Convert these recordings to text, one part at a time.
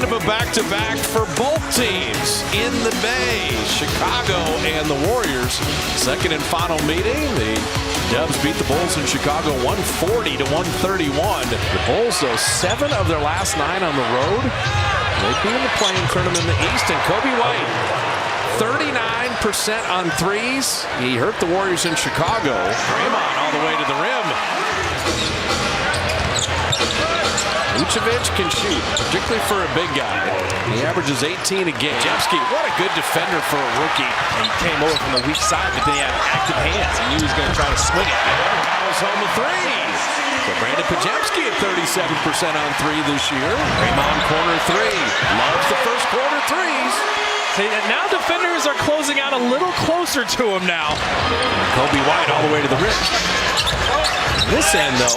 end of a back-to-back for both teams in the Bay. Chicago and the Warriors. Second and final meeting. The Dubs beat the Bulls in Chicago 140-131. The Bulls, though, 7 of their last 9 on the road. They'd be in the playing tournament in the East. And Coby White, 39% on threes. He hurt the Warriors in Chicago. Draymond all the way to the rim. Vucevic can shoot, particularly for a big guy. He averages 18 a game. Podziemski, what a good defender for a rookie. And he came over from the weak side, but then he had active hands. He knew he was going to try to swing it. Battles home with threes. So Brandon Podziemski at 37% on 3 this year. Draymond corner 3. Loves the first quarter threes. See, now defenders are closing out a little closer to him now. Coby White all the way to the rim. This end, though,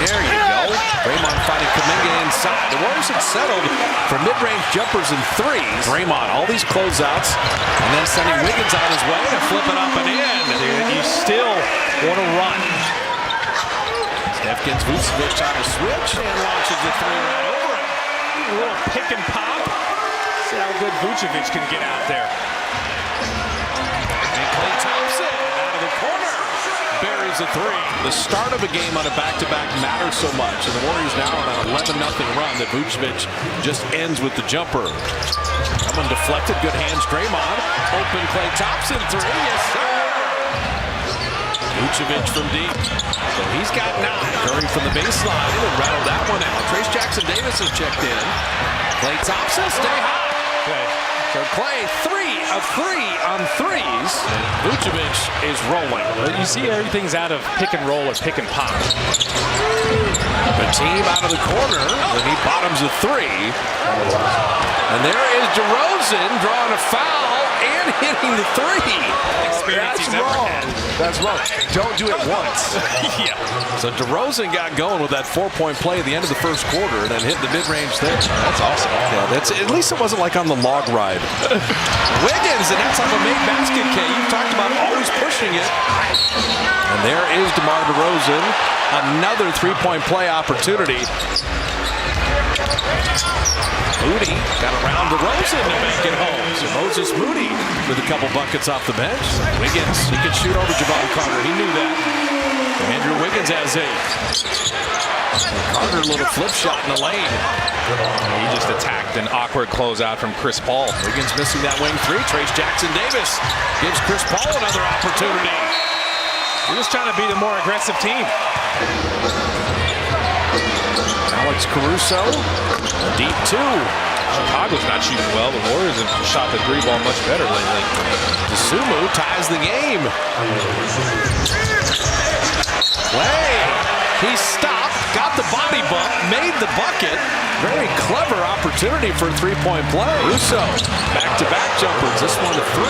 there you go. Draymond fighting Kuminga inside. The Warriors had settled for mid-range jumpers and threes. Draymond, all these closeouts, and then sending Wiggins on his way to flip it up and in. Dude, you still want to run. Steph gets Vucevic on a switch and launches the 3 right over it. A little pick and pop. See how good Vucevic can get out there. And Klay Thompson out of the corner. Buries a 3. The start of a game on a back-to-back matters so much. And the Warriors now on an 11-0 run that Vucevic just ends with the jumper. Coming deflected. Good hands. Draymond. Open Klay Thompson 3. Yes, sir. Vucevic from deep. So he's got 9. Curry from the baseline and rattled that one out. Trayce Jackson-Davis has checked in. Klay Thompson, stay high. Okay. So Klay, 3 of 3 on threes. Vucevic is rolling. You see everything's out of pick and roll or pick and pop. The team out of the corner, and he bottoms a 3. And there is DeRozan drawing a foul and hitting the 3. Experience That's wrong. That's wrong. Don't do it once. Yeah. So DeRozan got going with that 4-point play at the end of the first quarter and then hit the mid-range there. That's awesome. Yeah, that's at least it wasn't like on the log ride. Wiggins, and that's off a made basket, Kay. You've talked about always pushing it. And there is DeMar DeRozan. Another 3-point play opportunity. Moody got around DeRozan to make it home. So Moses Moody with a couple buckets off the bench. Wiggins, he can shoot over Jevon Carter. He knew that. Andrew Wiggins has 8. Carter, a little flip shot in the lane. He just attacked an awkward closeout from Chris Paul. Wiggins missing that wing 3. Trayce Jackson-Davis gives Chris Paul another opportunity. He was trying to be the more aggressive team. Alex Caruso, deep 2. Chicago's not shooting well. The Warriors have shot the 3 ball much better lately. DeSumo ties the game. Klay, he stopped, got the body bump, made the bucket. Very clever opportunity for a 3-point play. Russo, back-to-back jumpers. This one a 3.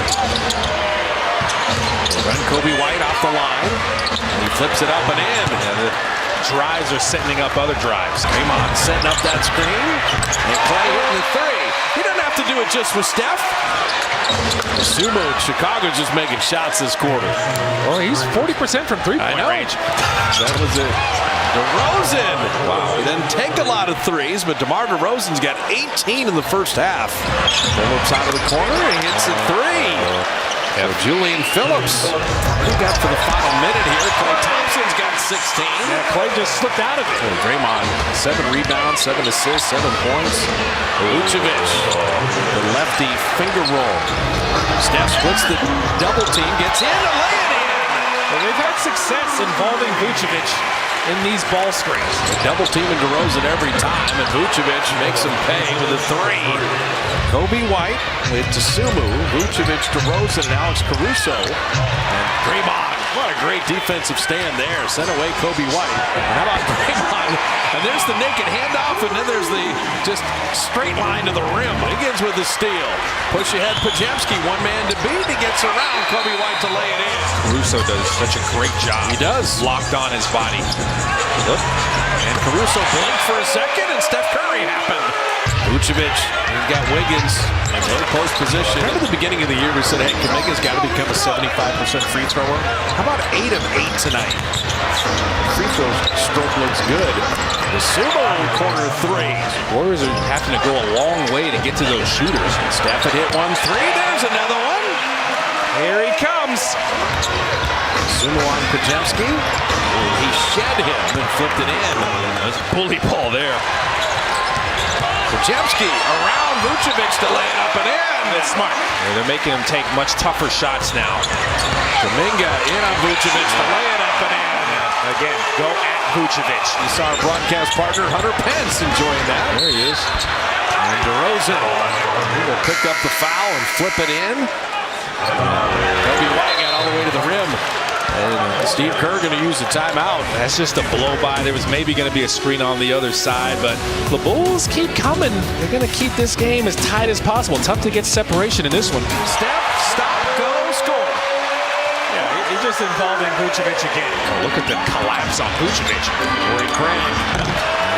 Run Coby White off the line. And he flips it up and in. And the drives are setting up other drives. Draymond setting up that screen. And Klay hitting the 3. He doesn't have to do it just with Steph. Sumo in Chicago just making shots this quarter. Well, he's 40% from 3-point range. That was it. DeRozan. Wow. He didn't take a lot of threes, but DeMar DeRozan's got 18 in the first half. Phillips out of the corner. He hits a 3. So Julian Phillips, he got for the final minute here. Klay Thompson's got 16. Yeah, Klay just slipped out of it. Draymond, 7 rebounds, 7 assists, 7 points. Vucevic, the lefty finger roll. Steph splits the double team, gets in to lay it in. Well, they've had success involving Vucevic in these ball screens. Double teaming DeRozan every time, and Vucevic makes him pay with a 3. Coby White with DeSumo, Vucevic, DeRozan, and Alex Caruso. And Draymond, what a great defensive stand there. Sent away Coby White. And how about Draymond? And there's the naked handoff, and then there's the just straight line to the rim. Wiggins with the steal. Push ahead Podziemski, one man to beat. He gets around Coby White to lay it in. Caruso does such a great job. He does. Locked on his body. Look. And Caruso blinked for a second, and Steph Curry happened. Vucevic, he's got Wiggins in very close position. Remember the beginning of the year we said, hey, Kuminga's got to become a 75% free thrower? How about 8 of 8 tonight? Free throw stroke looks good. The Sumo corner three. Warriors are having to go a long way to get to those shooters. Stafford hit 1-3. There's another one. Here he comes. Sumo on Podziemski. He shed him and flipped it in. That's bully ball there. Podziemski around Vucevic to lay it up and in. That's smart. They're making him take much tougher shots now. Kuminga in on Vucevic to lay it up and in. Again, go at Vucevic. You saw our broadcast partner Hunter Pence enjoying that. There he is. And DeRozan, he will pick up the foul and flip it in. Kobe White got all the way to the rim. And Steve Kerr going to use the timeout. That's just a blow by. There was maybe going to be a screen on the other side, but the Bulls keep coming. They're going to keep this game as tight as possible. Tough to get separation in this one. Step, stop, go, score. Yeah, he's just involving Vucevic again. Oh, look at the collapse on Vucevic. Torrey Craig.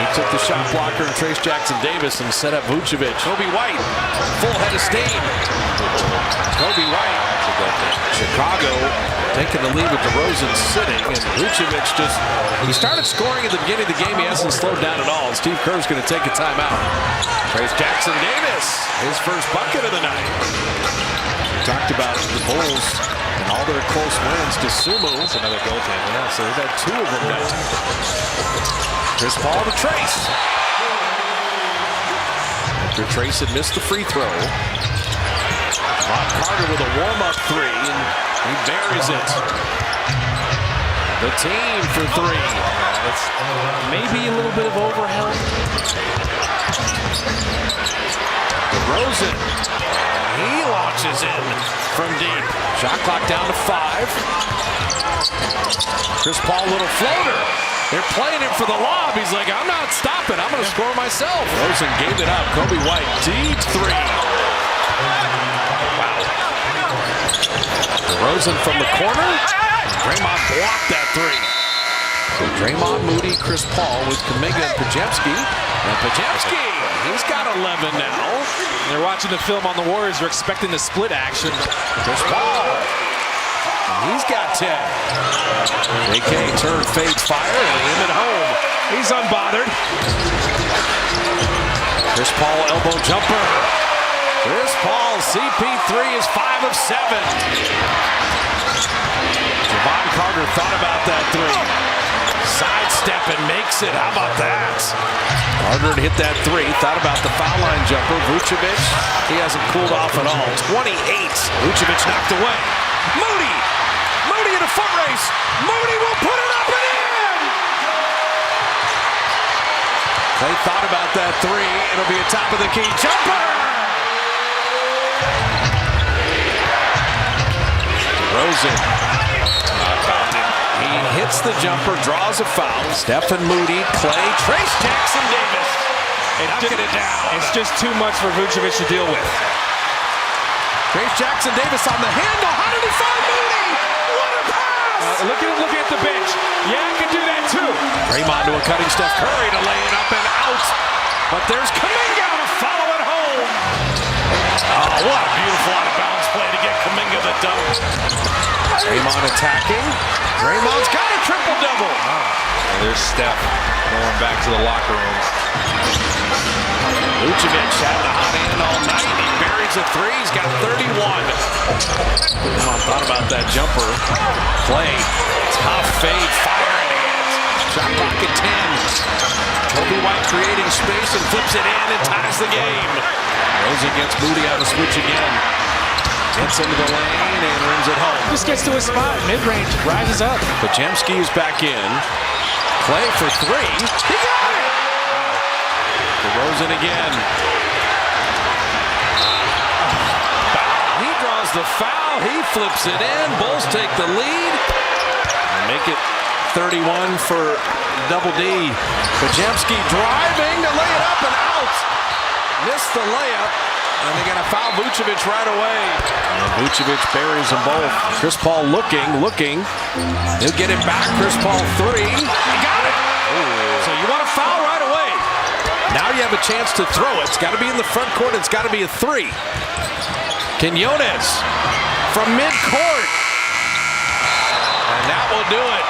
He took the shot blocker and Trace Jackson Davis and set up Vucevic. Kobe White, full head of steam. Kobe White. Chicago taking the lead with DeRozan sitting, and Vucevic he started scoring at the beginning of the game. He hasn't slowed down at all. Steve Kerr's going to take a timeout. Trace Jackson Davis, his first bucket of the night. We talked about the Bulls and all their close wins. Dosunmu, that's another goaltender. Yeah, so they've had two of them now. Chris Paul to Trace. After Trace had missed the free throw, Ron Carter with a warm-up three, and he buries it. The team for three. It's maybe a little bit of overhelp. DeRozan, he launches in from deep. Shot clock down to 5. Chris Paul, little floater. They're playing it for the lob. He's like, I'm not stopping. I'm going to score myself. DeRozan gave it up. Kobe White, deep three. DeRozan from the corner. Draymond blocked that three. So Draymond, Moody, Chris Paul with Kuminga and Podziemski. And Podziemski, he's got 11 now. They're watching the film on the Warriors. They're expecting the split action. Chris Paul, he's got 10. AK turn fades fire and him at home. He's unbothered. Chris Paul elbow jumper. Chris Paul, CP3 is 5 of 7. Javon Carter thought about that three. Sidestep and makes it. How about that? Carter had hit that three. Thought about the foul line jumper. Vucevic, he hasn't cooled off at all. 28. Vucevic knocked away. Moody in a foot race. Moody will put it up and in. They thought about that three. It'll be a top of the key jumper. DeRozan. He hits the jumper, draws a foul. Stephen Moody, Clay, Trace Jackson Davis. Knocking it down. It's just too much for Vucevic to deal with. Trace Jackson Davis on the handle. How did he find Moody? What a pass! Look at the bench. Yeah, I can do that too. Draymond to a cutting Steph Curry to lay it up and out. But there's Kuminga to follow it home. Oh, what a beautiful out-of-bounds play to get Kuminga the dunk. Draymond attacking. Draymond's got a triple-double. There's Steph going back to the locker room. Vucevic had the hot hand all night. He buries a three. He's got 31. Draymond thought about that jumper. Play. Tough fade. Fire in hands. Shot clock at 10. Kobe White creating space and flips it in and ties the game. DeRozan gets Moody on the switch again. Gets into the lane and rims it home. Just gets to his spot. Mid-range. Rises up. Podziemski is back in. Clay for three. He got it! DeRozan again. He draws the foul. He flips it in. Bulls take the lead. And make it 31 for Double D. Podziemski driving to lay it up and out. Missed the layup. And they're going to foul Vucevic right away. And Vucevic buries them both. Chris Paul looking. He'll get it back. Chris Paul three. He got it. So you want to foul right away. Now you have a chance to throw it. It's got to be in the front court. It's got to be a three. Quinones from midcourt. And that will do it.